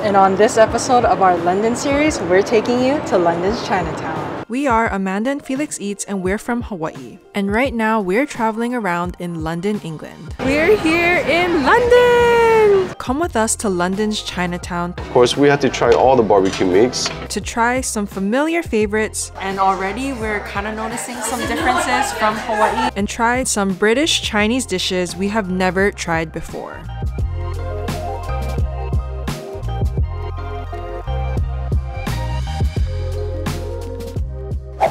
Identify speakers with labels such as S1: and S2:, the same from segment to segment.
S1: And on this episode of our London series, we're taking you to London's Chinatown. We are Amanda and Felix Eats, and we're from Hawaii. And right now, we're traveling around in London, England. We're here in London! Come with us to London's Chinatown.
S2: Of course, we had to try all the barbecue meats.
S1: To try some familiar favorites. And already, we're kind of noticing some differences from Hawaii. And try some British Chinese dishes we have never tried before.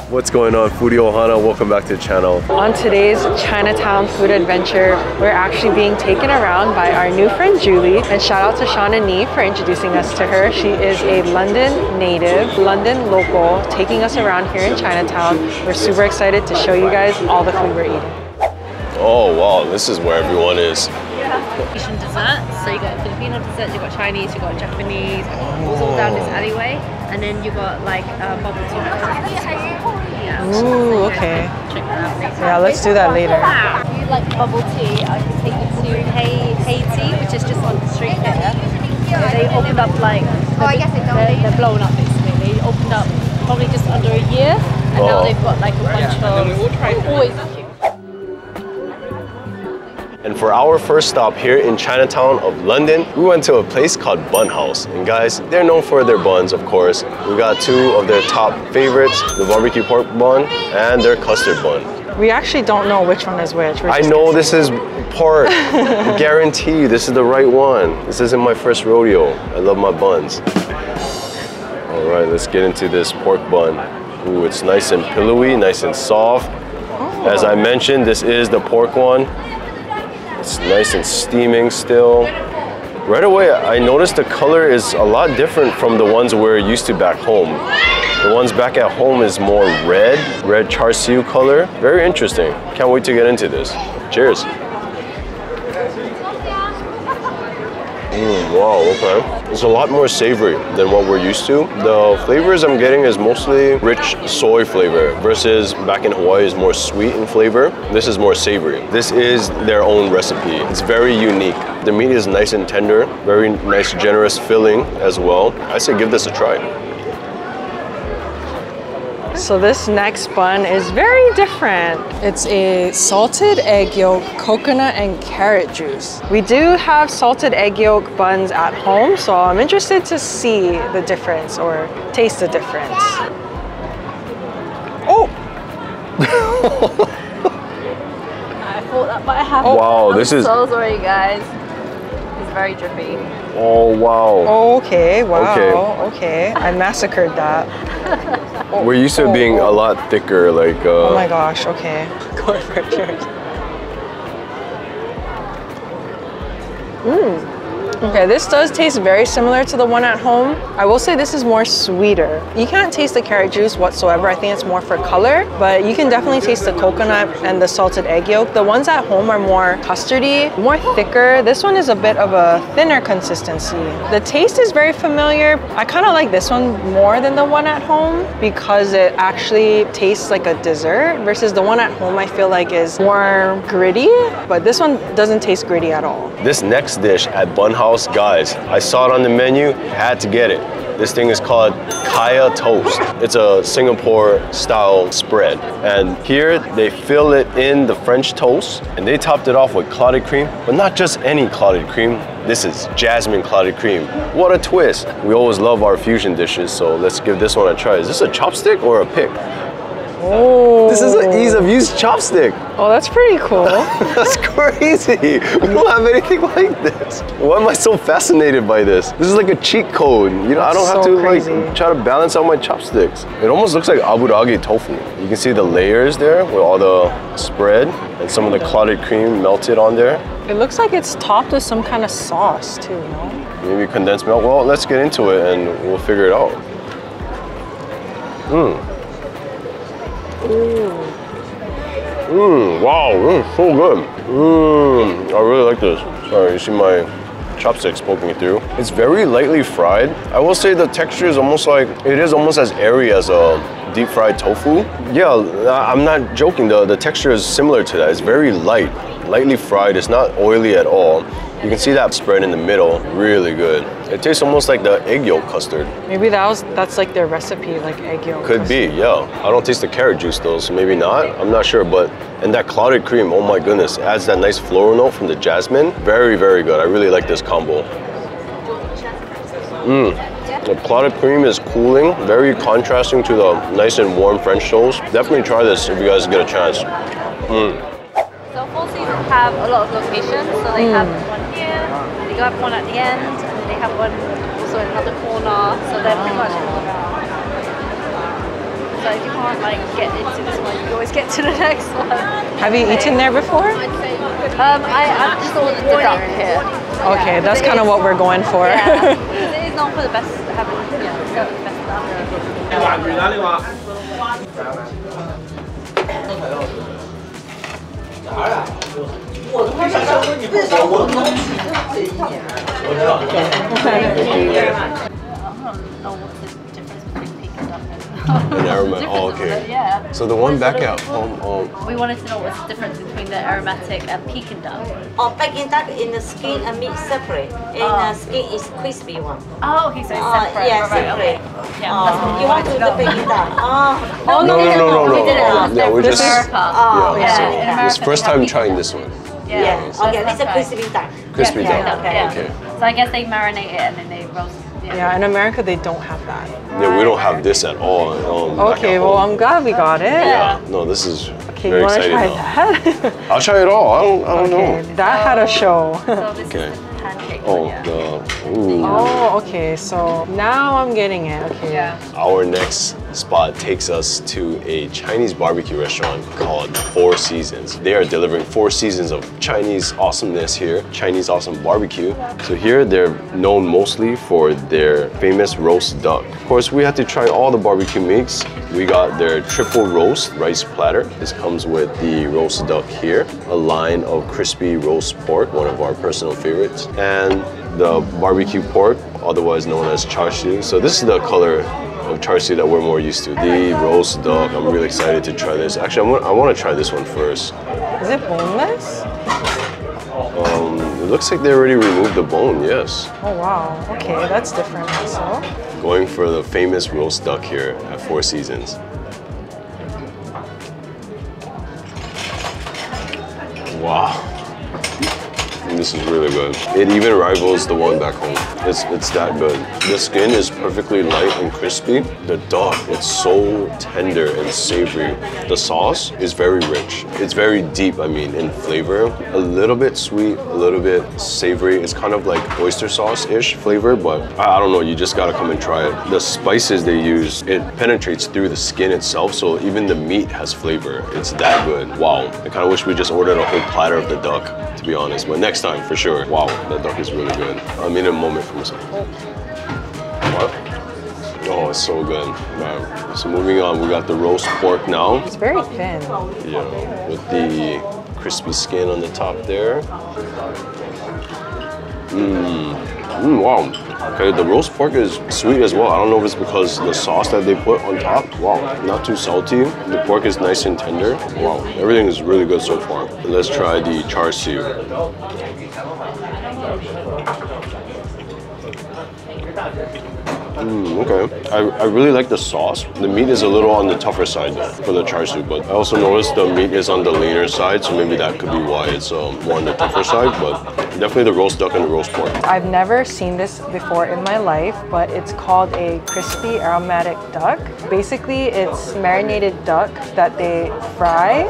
S2: What's going on, Foodie Ohana? Welcome back to the channel.
S1: On today's Chinatown food adventure, we're actually being taken around by our new friend Julie. And shout out to Shauna Nee for introducing us to her. She is a London native, London local, taking us around here in Chinatown. We're super excited to show you guys all the food we're eating.
S2: Oh wow, this is where everyone is.
S3: Asian dessert, so you got Filipino dessert, you got Chinese, you got Japanese, all down this alleyway, and then you got like bubble tea. Yeah.
S1: Ooh, okay.
S3: Check that out later.
S1: Yeah, let's do that later.
S3: If you like bubble tea, I can take you to Hey Tea, which is just on the street here. They opened up like, they're blown up basically. They opened up probably just under a year, and now they've got like a bunch of always cute.
S2: And for our first stop here in Chinatown of London, we went to a place called Bun House. And guys, they're known for their buns, of course. We got two of their top favorites, the barbecue pork bun and their custard bun.
S1: We actually don't know which one is which.
S2: I know this is pork. Guarantee you, this is the right one. This isn't my first rodeo. I love my buns. All right, let's get into this pork bun. Ooh, it's nice and pillowy, nice and soft. As I mentioned, this is the pork one. It's nice and steaming still. Right away, I noticed the color is a lot different from the ones we're used to back home. The ones back at home is more red char siu color. Very interesting. Can't wait to get into this. Cheers. Wow, okay. It's a lot more savory than what we're used to. The flavors I'm getting is mostly rich soy flavor versus back in Hawaii is more sweet in flavor. This is more savory. This is their own recipe. It's very unique. The meat is nice and tender, very nice generous filling as well. I say give this a try.
S1: So this next bun is very different. It's a salted egg yolk, coconut and carrot juice. We do have salted egg yolk buns at home, so I'm interested to see the difference or taste the difference. Oh!
S3: I thought that might happen.
S2: Wow, this is...
S3: I'm so sorry, guys. It's very drippy.
S2: Oh, wow.
S1: Okay, wow, okay. I massacred that.
S2: We're used to being a lot thicker, like...
S1: Oh my gosh, okay. Go for it, cheers. Okay, this does taste very similar to the one at home. I will say this is more sweeter. You can't taste the carrot juice whatsoever. I think it's more for color, but you can definitely taste the coconut and the salted egg yolk. The ones at home are more custardy, more thicker. This one is a bit of a thinner consistency. The taste is very familiar. I kind of like this one more than the one at home because it actually tastes like a dessert versus the one at home I feel like is more gritty, but this one doesn't taste gritty at all.
S2: This next dish at Bun House, guys, I saw it on the menu, had to get it. This thing is called Kaya Toast. It's a Singapore style spread. And here they fill it in the French toast and they topped it off with clotted cream, but not just any clotted cream. This is jasmine clotted cream. What a twist. We always love our fusion dishes, so let's give this one a try. Is this a chopstick or a pick?
S1: Oh.
S2: This is an ease of use chopstick.
S1: Oh, that's pretty cool.
S2: That's crazy. We don't have anything like this. Why am I so fascinated by this? This is like a cheat code. You know, I don't have to like try to balance out my chopsticks. It almost looks like aburage tofu. You can see the layers there with all the spread and some of the clotted cream melted on there.
S1: It looks like it's topped with some kind of sauce too, no?
S2: Maybe condensed milk. Well, let's get into it and we'll figure it out. Wow, this is so good. I really like this. Sorry, you see my chopsticks poking through. It's very lightly fried. I will say the texture is almost like, it is almost as airy as a deep fried tofu. Yeah, I'm not joking. The texture is similar to that. It's very light, lightly fried. It's not oily at all. You can see that spread in the middle, really good. It tastes almost like the egg yolk custard.
S1: Maybe that's like their recipe, like egg yolk.
S2: Could be, yeah. I don't taste the carrot juice though, so maybe not. I'm not sure, but and that clouded cream, oh my goodness, adds that nice floral note from the jasmine. Very, very good. I really like this combo. The clotted cream is cooling, very contrasting to the nice and warm French toast. Definitely try this if you guys get a chance.
S3: So Four Seasons have a lot of locations. So they have one here, they have one at the end, and they have one also in another corner. So they're pretty much all around. So if you can't like get into this one, you always get to the next one.
S1: Have you eaten there before?
S3: I've just ordered the duck here.
S1: Okay, that's kind of what we're going for.
S3: Yeah, it is known for the best, having the best duck.
S2: An aromatic, oh, okay.
S3: Yeah.
S2: So the one back at home,
S3: We wanted to know what's the difference between the aromatic and Peking duck.
S4: Oh, Peking duck in the skin and meat separate. And the skin is crispy one.
S3: Oh, okay, so it's separate.
S4: Yeah,
S3: right,
S4: separate.
S3: okay. Yeah, that's what
S4: You want to do the Peking duck?
S3: Oh,
S2: No.
S3: We did it last
S2: Yeah,
S3: time
S2: we
S3: in
S2: just-
S3: America.
S4: Oh,
S2: yeah, so
S3: in America
S2: it's first
S3: they have
S2: time
S3: Peking
S2: trying
S3: duck.
S2: this one.
S4: Yeah. Okay, this is a crispy duck.
S2: Crispy
S3: Yeah,
S2: duck.
S4: okay.
S2: Okay.
S3: So I guess they marinate it and then they roast it.
S1: Yeah, in America they don't have that.
S2: Yeah, we don't have this at all. Back
S1: Okay,
S2: at
S1: well
S2: home.
S1: I'm glad we got it.
S2: Yeah, no, this is
S1: Okay,
S2: very
S1: you wanna
S2: exciting
S1: try
S2: though.
S1: that?
S2: I'll try it all. I don't
S1: Okay,
S2: know.
S1: that had a show.
S3: So this
S2: Okay.
S3: is the pancake
S2: Oh,
S3: one, yeah.
S2: ooh.
S1: Oh, okay, so now I'm getting it. Okay.
S3: Yeah.
S2: Our next spot takes us to a Chinese barbecue restaurant called Four Seasons. They are delivering 4 seasons of Chinese awesomeness here, Chinese awesome barbecue. So here they're known mostly for their famous roast duck. Of course, we had to try all the barbecue meats. We got their triple roast rice platter. This comes with the roast duck here, a line of crispy roast pork, one of our personal favorites, and the barbecue pork, otherwise known as char siu. So this is the color of char siu that we're more used to. The roast duck, I'm really excited to try this. Actually, I want to try this one first.
S1: Is it boneless?
S2: It looks like they already removed the bone, yes.
S1: Oh wow. Okay, that's different also.
S2: Going for the famous roast duck here at Four Seasons. Wow. This is really good. It even rivals the one back home. It's that good. The skin is perfectly light and crispy. The duck, it's so tender and savory. The sauce is very rich. It's very deep, I mean, in flavor. A little bit sweet, a little bit savory. It's kind of like oyster sauce-ish flavor, but I don't know, you just gotta come and try it. The spices they use, it penetrates through the skin itself, so even the meat has flavor. It's that good. Wow. I kind of wish we just ordered a whole platter of the duck, to be honest, but next time for sure. Wow, that duck is really good. I'm in a moment for myself. What? Oh, it's so good. Wow. So moving on, we got the roast pork now.
S1: It's very thin.
S2: Yeah, with the crispy skin on the top there. Wow. Okay, the roast pork is sweet as well. I don't know if it's because the sauce that they put on top. Wow, not too salty. The pork is nice and tender. Wow, everything is really good so far. Let's try the char siu. Okay. I really like the sauce. The meat is a little on the tougher side for the char siu, but I also noticed the meat is on the leaner side, so maybe that could be why it's more on the tougher side, but definitely the roast duck and the roast pork.
S1: I've never seen this before in my life, but it's called a crispy aromatic duck. Basically, it's marinated duck that they fry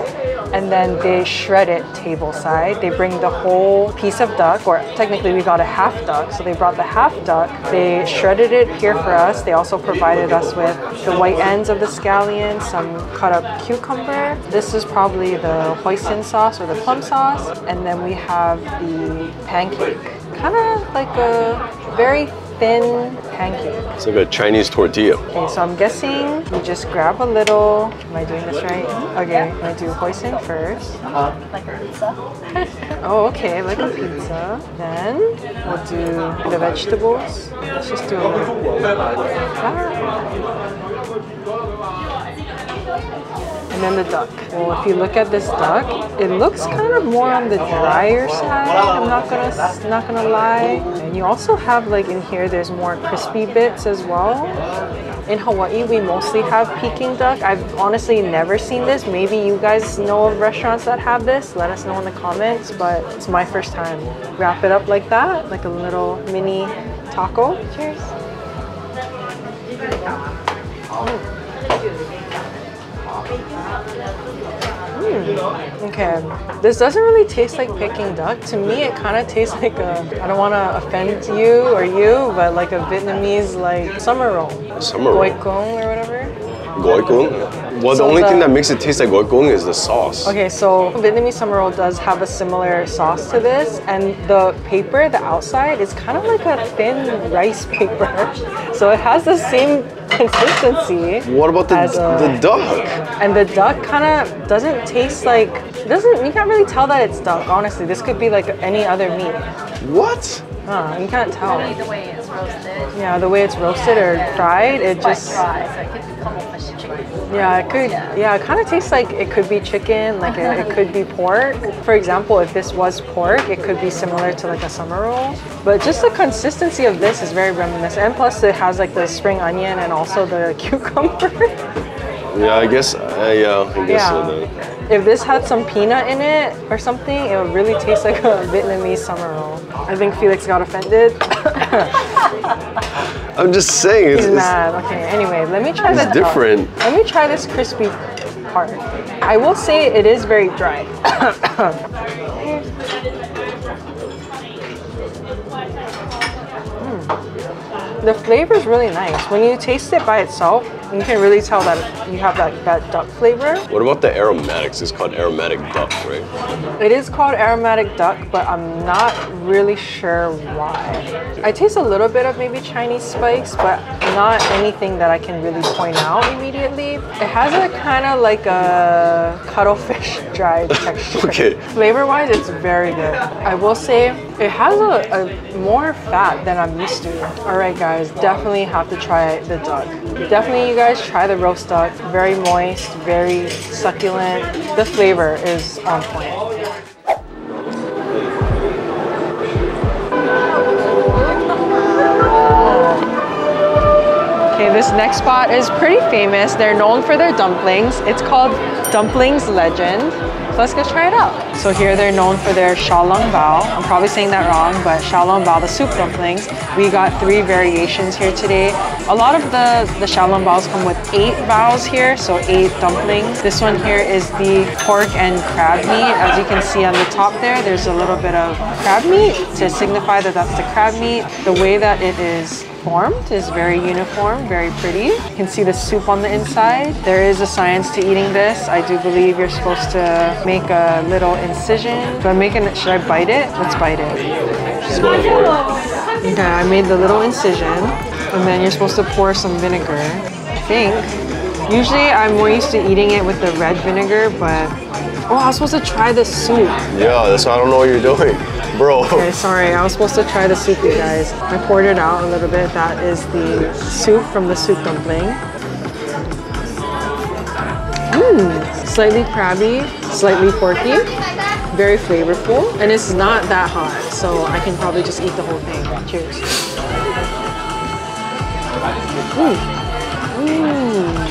S1: and then they shred it table side. They bring the whole piece of duck, or technically we got a half duck, so they brought the half duck. They shredded it here for us. They also provided us with the white ends of the scallion, some cut up cucumber. This is probably the hoisin sauce or the plum sauce. And then we have the pancake. Kind of like a very thin pancake.
S2: It's like a Chinese tortilla.
S1: Okay, so I'm guessing you just grab a little. Am I doing this right? Okay, I'm gonna do hoisin first.
S3: Like a pizza.
S1: Oh, okay, like a pizza. Then we'll do the vegetables. Let's just do a little. And And then the duck. Well, if you look at this duck, it looks kind of more on the drier side. I'm not gonna lie. And you also have like in here, there's more crispy bits as well. In Hawaii, we mostly have Peking duck. I've honestly never seen this. Maybe you guys know of restaurants that have this. Let us know in the comments, but it's my first time. Wrap it up like that, like a little mini taco. Cheers. Okay, this doesn't really taste like Peking duck. To me, it kind of tastes like a, I don't want to offend you, but like a Vietnamese like summer roll.
S2: Summer roll?
S1: Goi kung or whatever.
S2: Goi kung? Well, the only thing that makes it taste like goi kung is the sauce.
S1: Okay, so Vietnamese summer roll does have a similar sauce to this, and the paper, the outside, is kind of like a thin rice paper. So it has the same consistency.
S2: What about the duck?
S1: And the duck kind of doesn't taste like, you can't really tell that it's duck, honestly. This could be like any other meat.
S2: What?
S1: You can't tell.
S3: Only the way it's roasted.
S1: Yeah, the way it's roasted or fried, it just...
S3: Dry, so it could come off as chicken.
S1: Yeah, it could. Yeah, it kind of tastes like it could be chicken, like it could be pork. For example, if this was pork, it could be similar to like a summer roll. But just the consistency of this is very reminiscent. And plus, it has like the spring onion and also the cucumber.
S2: Yeah, I guess so then.
S1: If this had some peanut in it or something, it would really taste like a Vietnamese summer roll. I think Felix got offended.
S2: I'm just saying.
S1: He's mad. Okay, anyway, let me try this.
S2: It's different.
S1: Let me try this crispy part. I will say it is very dry. The flavor is really nice. When you taste it by itself, you can really tell that you have that duck flavor.
S2: What about the aromatics? It's called aromatic duck, right?
S1: It is called aromatic duck, but I'm not really sure why. I taste a little bit of maybe Chinese spice, but not anything that I can really point out immediately. It has a kind of like a cuttlefish dry texture.
S2: Okay.
S1: Flavor-wise, it's very good. I will say it has a more fat than I'm used to. All right, guys, definitely have to try the duck. Definitely, you guys try the roast duck. Very moist, very succulent. The flavor is on point. Okay, this next spot is pretty famous. They're known for their dumplings. It's called Dumplings Legend. So let's go try it out. So here they're known for their xiao long bao. I'm probably saying that wrong, but xiao long bao, the soup dumplings. We got 3 variations here today. A lot of the xiao long baos come with 8 baos here, so 8 dumplings. This one here is the pork and crab meat. As you can see on the top there, there's a little bit of crab meat to signify that that's the crab meat. The way that it is formed is very uniform, very pretty. You can see the soup on the inside. There is a science to eating this. I do believe you're supposed to make a little incision. So I'm making it, should I bite it? Let's bite it.
S2: She's going for it.
S1: Okay, I made the little incision, and then you're supposed to pour some vinegar, I think. Usually I'm more used to eating it with the red vinegar, but oh, I was supposed to try the soup.
S2: Yeah, that's why I don't know what you're doing. Bro.
S1: Okay, sorry, I was supposed to try the soup, you guys. I poured it out a little bit. That is the soup from the soup dumpling. Slightly crabby, slightly porky, very flavorful, and it's not that hot, so I can probably just eat the whole thing. Cheers.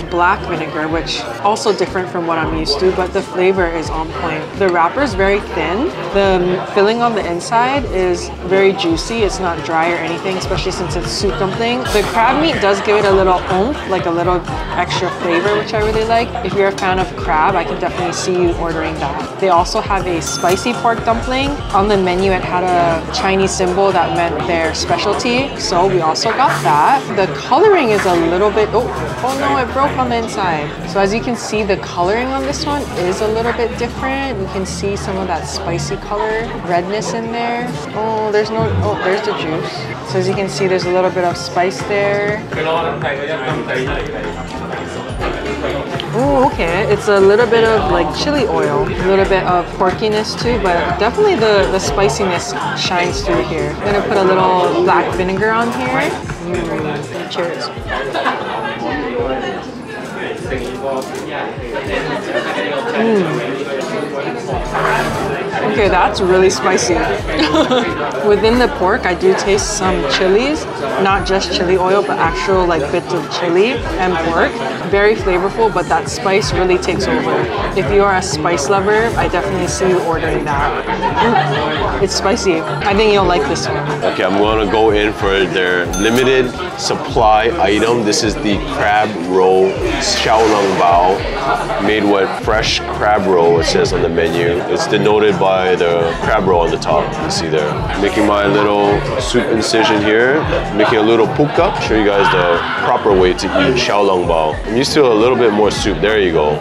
S1: Black vinegar, which also different from what I'm used to, but the flavor is on point. The wrapper is very thin. The filling on the inside is very juicy. It's not dry or anything, especially since it's soup dumpling. The crab meat does give it a little oomph, like a little extra flavor, which I really like. If you're a fan of crab, I can definitely see you ordering that. They also have a spicy pork dumpling. On the menu, it had a Chinese symbol that meant their specialty, so we also got that. The coloring is a little bit, oh no, it broke on the inside. So as you can see, the coloring on this one is a little bit different. You can see some of that spicy color, redness in there. Oh, there's the juice. So as you can see, there's a little bit of spice there. Oh, okay. It's a little bit of like chili oil, a little bit of porkiness too, but definitely the spiciness shines through here. I'm gonna put a little black vinegar on here. Cheers. Okay, that's really spicy. Within the pork, I do taste some chilies, not just chili oil, but actual like bits of chili and pork. Very flavorful, but that spice really takes over. If you are a spice lover, I definitely see you ordering that. It's spicy. I think you'll like this one.
S2: Okay, I'm gonna go in for their limited supply item. This is the crab roll xiao bao, made with fresh crab roll, it says on the menu. It's denoted by the crab roll on the top, you see there. Making my little soup incision here, making a little puka. Show you guys the proper way to eat xiao bao. I'm used to a little bit more soup. There you go.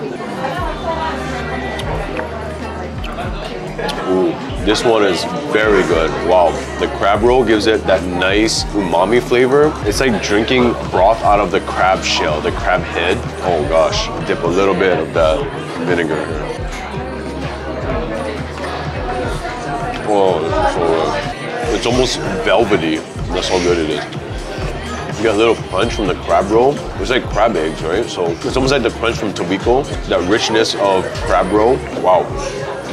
S2: Ooh, this one is very good. Wow, the crab roll gives it that nice umami flavor. It's like drinking broth out of the crab shell, the crab head. Oh gosh, dip a little bit of that vinegar here. Oh, it's so good. It's almost velvety. That's how good it is. You got a little crunch from the crab roll. It's like crab eggs, right? So it's almost like the crunch from tobiko, that richness of crab roll. Wow.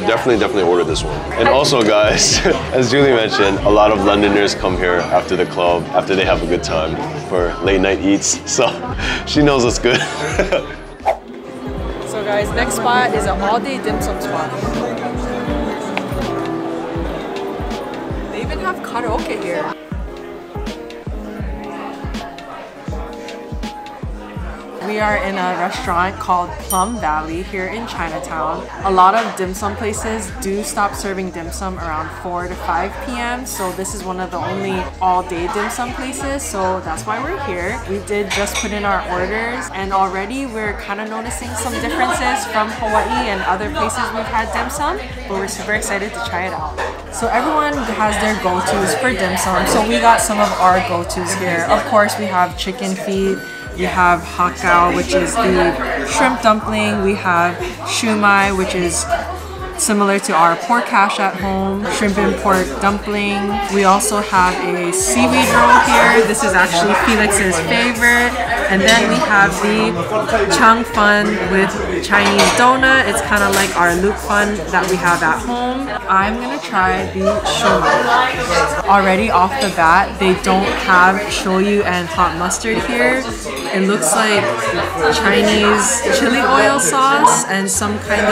S2: Definitely order this one. And also guys, as Julie mentioned, a lot of Londoners come here after the club, after they have a good time for late night eats. So she knows what's good.
S1: So guys, next spot is an all-day dim sum spot. They even have karaoke here. We are in a restaurant called Plum Valley here in Chinatown. A lot of dim sum places do stop serving dim sum around 4 to 5 p.m. So this is one of the only all-day dim sum places. So that's why we're here. We did just put in our orders and already we're kind of noticing some differences from Hawaii and other places we've had dim sum. But we're super excited to try it out. So everyone has their go-tos for dim sum. So we got some of our go-tos here. Of course, we have chicken feet. We have xiao, which is the shrimp dumpling. We have shumai, which is similar to our pork hash at home, shrimp and pork dumpling. We also have a seaweed roll here. This is actually Felix's favorite. And then we have the chang fun with Chinese donut. It's kind of like our loop fun that we have at home. I'm gonna try the shumai. Already off the bat, they don't have shoyu and hot mustard here. It looks like Chinese chili oil sauce and some kind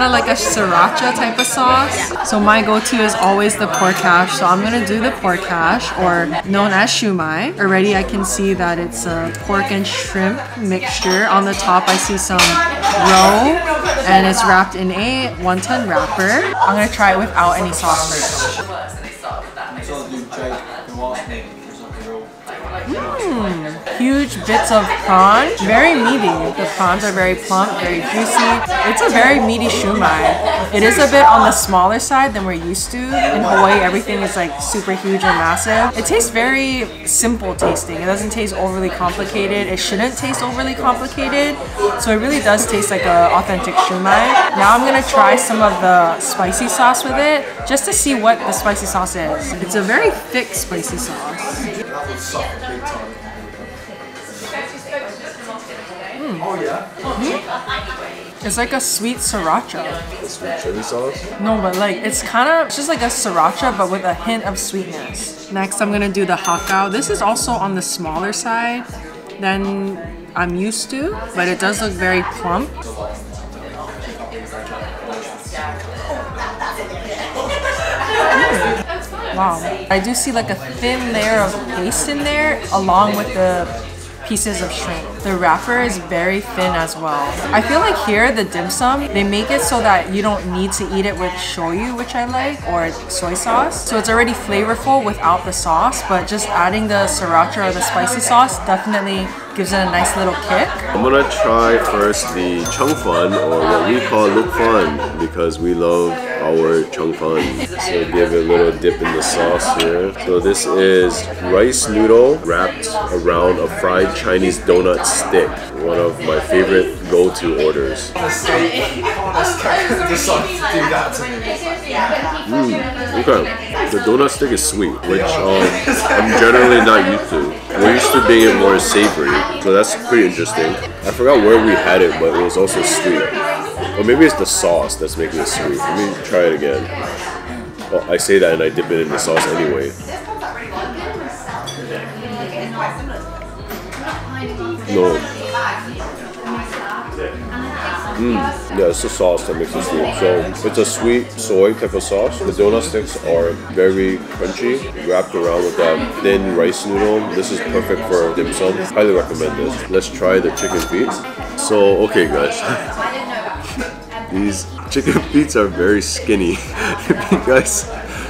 S1: of like a sriracha type of sauce. So my go-to is always the pork hash. So I'm gonna do the pork hash, or known as shumai. Already I can see that it's a pork and shrimp mixture. On the top I see some roe and it's wrapped in a wonton wrapper. I'm gonna try it without any sauce first. Huge bits of prawn, very meaty. The prawns are very plump, very juicy. It's a very meaty shumai. It is a bit on the smaller side than we're used to. In Hawaii, everything is like super huge and massive. It tastes very simple tasting. It doesn't taste overly complicated. It shouldn't taste overly complicated. So it really does taste like an authentic shumai. Now I'm gonna try some of the spicy sauce with it, just to see what the spicy sauce is. It's a very thick spicy sauce. It's like a sweet sriracha.
S2: Sweet chili sauce?
S1: No, but like it's just like a sriracha but with a hint of sweetness. Next I'm gonna do the xiao. This is also on the smaller side than I'm used to, but it does look very plump. Wow. I do see like a thin layer of paste in there along with the pieces of shrimp. The wrapper is very thin as well. I feel like here, the dim sum, they make it so that you don't need to eat it with shoyu, which I like, or soy sauce. So it's already flavorful without the sauce, but just adding the sriracha or the spicy sauce definitely gives it a nice little kick.
S2: I'm gonna try first the chung fun, or what we call look fun, because we love our chung fun. So give it a little dip in the sauce here. So this is rice noodle wrapped around a fried Chinese donut stick. One of my favorite go-to orders.
S5: Okay.
S2: The donut stick is sweet, which I'm generally not used to. We're used to being more savory, so that's pretty interesting. I forgot where we had it, but it was also sweet. Or maybe it's the sauce that's making it sweet. Let me try it again. Oh, I say that and I dip it in the sauce anyway. No. Yeah, it's the sauce that makes it sweet. So it's a sweet soy type of sauce. The donut sticks are very crunchy, wrapped around with that thin rice noodle. This is perfect for dim sum. Highly recommend this. Let's try the chicken feet. So, okay guys. These chicken feet are very skinny. If you guys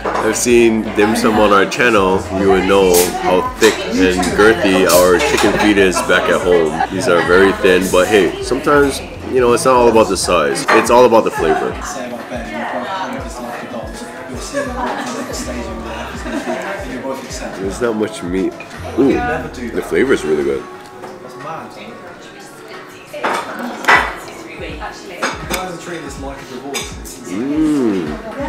S2: have seen dim sum on our channel, you would know how thick and girthy our chicken feet is back at home. These are very thin, but hey, sometimes, you know, it's not all about the size. It's all about the flavor. There's not much meat. Ooh, the flavor is really good.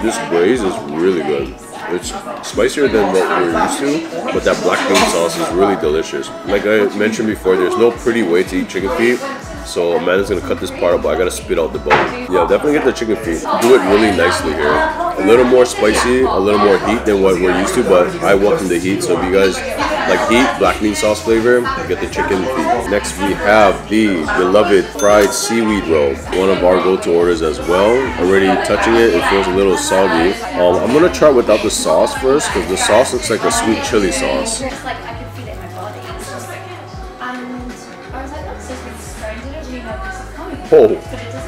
S2: This glaze is really good. It's spicier than what we're used to, but that black bean sauce is really delicious. Like I mentioned before, there's no pretty way to eat chicken feet. So Amanda's gonna cut this part out, but I gotta spit out the bone. Yeah, definitely get the chicken feet. Do it really nicely here. A little more spicy, a little more heat than what we're used to, but I welcome the heat. So if you guys like heat, black bean sauce flavor, get the chicken feet. Next we have the beloved fried seaweed roll. One of our go-to orders as well. Already touching it, it feels a little soggy. I'm gonna try it without the sauce first, because the sauce looks like a sweet chili sauce. Oh,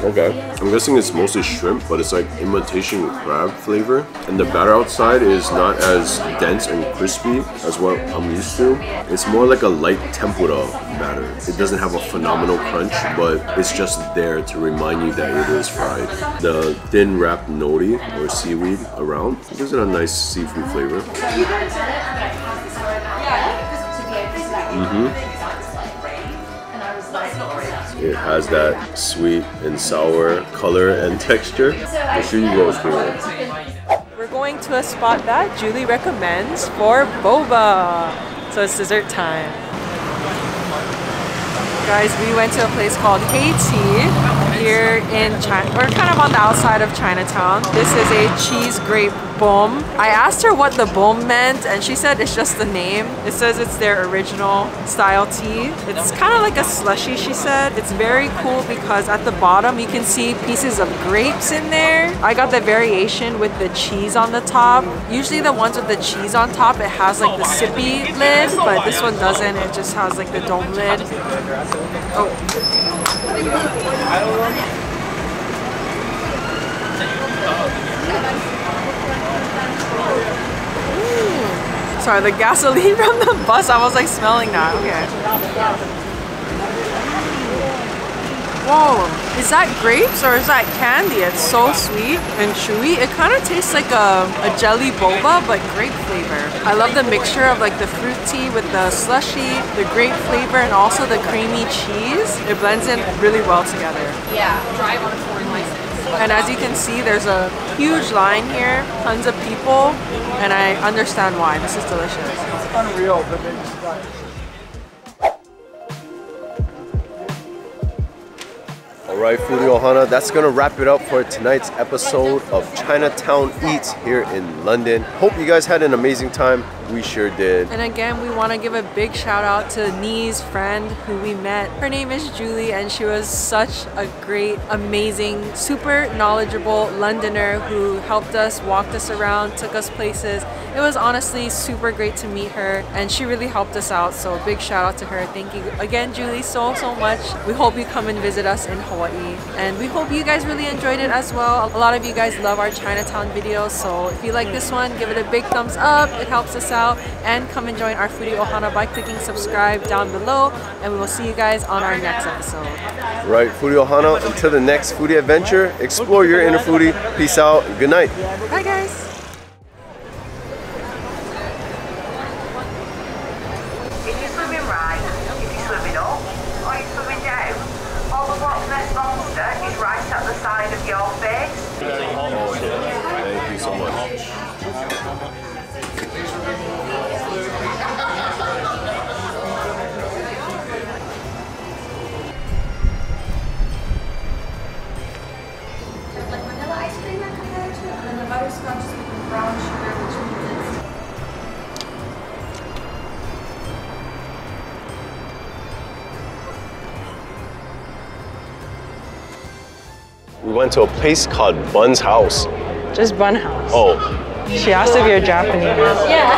S2: okay. I'm guessing it's mostly shrimp, but it's like imitation crab flavor. And the batter outside is not as dense and crispy as what I'm used to. It's more like a light tempura batter. It doesn't have a phenomenal crunch, but it's just there to remind you that it is fried. The thin wrapped nori or seaweed around gives it a nice seafood flavor. It has that sweet and sour color and texture. The sushi roll is good.
S1: We're going to a spot that Julie recommends for boba. So it's dessert time. Guys, we went to a place called Haiti here in China. We're kind of on the outside of Chinatown. This is a cheese grape bomb. I asked her what the bomb meant and she said it's just the name. It says it's their original style tea. It's kind of like a slushy, she said. It's very cool because at the bottom you can see pieces of grapes in there. I got the variation with the cheese on the top. Usually the ones with the cheese on top, it has like the sippy lid, but this one doesn't. It just has like the dome lid. Oh. Sorry, the gasoline from the bus, I was like smelling that. Okay. Whoa, is that grapes or is that candy? It's so sweet and chewy. It kind of tastes like a jelly boba, but grape flavor. I love the mixture of like the fruit tea with the slushy, the grape flavor, and also the creamy cheese. It blends in really well together. Yeah, drive on a foreign license. And as you can see, there's a huge line here, tons of people, and I understand why. This is delicious. It's unreal, but they just got it.
S2: Alright, Foodie Ohana, that's gonna wrap it up for tonight's episode of Chinatown Eats here in London. Hope you guys had an amazing time. We sure did.
S1: And again, we want to give a big shout out to Nee's friend who we met. Her name is Julie and she was such a great, amazing, super knowledgeable Londoner who helped us, walked us around, took us places. It was honestly super great to meet her and she really helped us out. So a big shout out to her. Thank you again, Julie, so much. We hope you come and visit us in Hawaii. And we hope you guys really enjoyed it as well. A lot of you guys love our Chinatown videos. So if you like this one, give it a big thumbs up. It helps us out. And come and join our Foodie Ohana by clicking subscribe down below, and we will see you guys on our next episode.
S2: Right, Foodie Ohana, until the next foodie adventure, explore your inner foodie. Peace out, good night.
S1: Bye guys.
S5: If you're swimming right, if you're swimming up, or you're swimming down, all the Loch Ness Monster is right at the side of your face.
S2: Thank you so much. We went to a place called Bun's House.
S1: Just Bun House.
S2: Oh.
S1: She asked if you're Japanese.
S3: Yeah.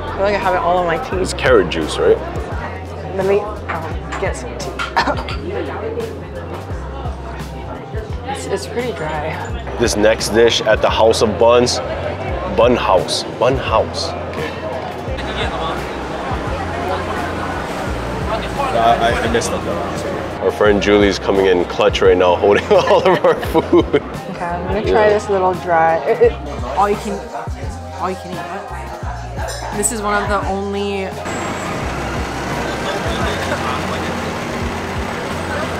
S1: I feel like I have it all on my teeth.
S2: It's carrot juice, right?
S1: Let me get some tea. It's pretty dry.
S2: This next dish at the House of Buns, Bun House. Bun House.
S6: I messed up that.
S2: Our friend Julie's coming in clutch right now, holding all of our food.
S1: Okay, I'm gonna try this little dry. All you can eat. This is one of the only.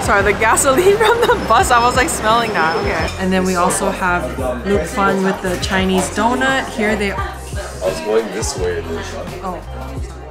S1: Sorry, the gasoline from the bus, I was like smelling that, okay. And then we also have Luke Fun with the Chinese donut. Here they are.
S2: I was going this way.
S1: Oh, sorry.